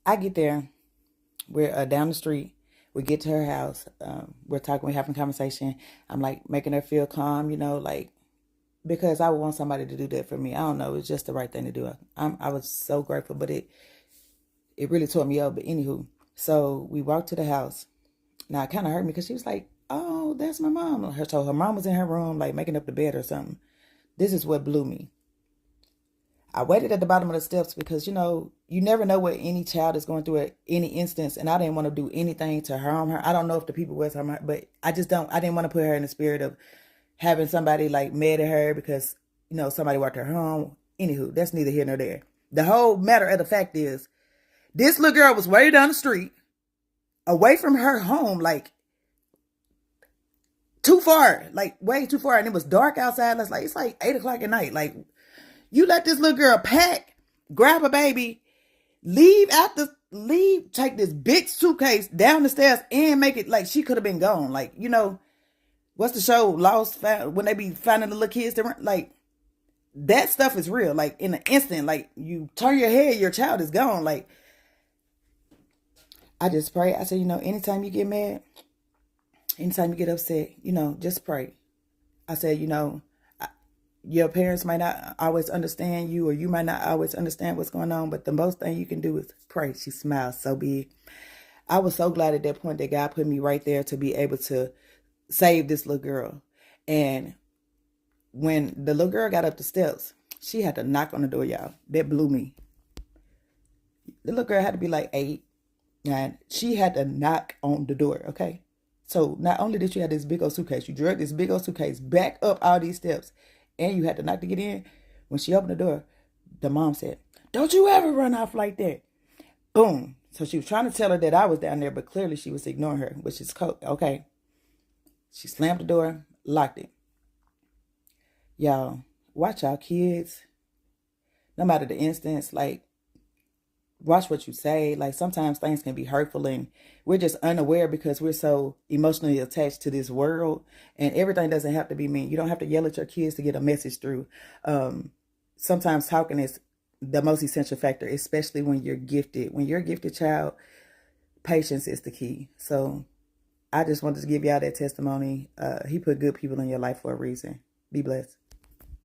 I get there. We're down the street. We get to her house. We're talking. We're having a conversation. I'm like making her feel calm, like because I would want somebody to do that for me. I don't know. It's just the right thing to do. I was so grateful, but it really tore me up. But anywho, so we walked to the house. Now it kind of hurt me because she was like, "Oh, that's my mom." So her mom was in her room, like making up the bed or something. This is what blew me. I waited at the bottom of the steps because you never know what any child is going through at any instance, and I didn't want to do anything to harm her. I don't know if the people was harm her, but I just don't. I didn't want to put her in the spirit of having somebody like mad at her because somebody walked her home. Anywho, that's neither here nor there. The whole matter of the fact is, this little girl was way down the street, away from her home, like too far, like way too far, and it was dark outside. It's like 8 o'clock at night. Like, you let this little girl pack, grab a baby, take this big suitcase down the stairs and make it like she could have been gone. Like, what's the show Lost, when they be finding the little kids like that stuff is real. Like in an instant, like you turn your head, your child is gone. Like, I just pray. I said, anytime you get mad, anytime you get upset, just pray. I said, your parents might not always understand you, or you might not always understand what's going on, but the most thing you can do is pray. She smiled so big. I was so glad at that point that God put me right there to be able to save this little girl. And when the little girl got up the steps, she had to knock on the door, y'all. That blew me. The little girl had to be like 8, 9. She had to knock on the door, okay? So not only did you have this big old suitcase, you dragged this big old suitcase back up all these steps, and you had to knock to get in. When she opened the door, the mom said, "Don't you ever run off like that." Boom. So she was trying to tell her that I was down there, but clearly she was ignoring her, which is okay. She slammed the door, locked it. Y'all, watch our kids. No matter the instance, like, watch what you say. Like, sometimes things can be hurtful and we're just unaware because we're so emotionally attached to this world, and everything doesn't have to be mean. You don't have to yell at your kids to get a message through. Sometimes talking is the most essential factor, especially when you're gifted. When you're a gifted child, patience is the key. So I just wanted to give y'all that testimony. He put good people in your life for a reason. Be blessed.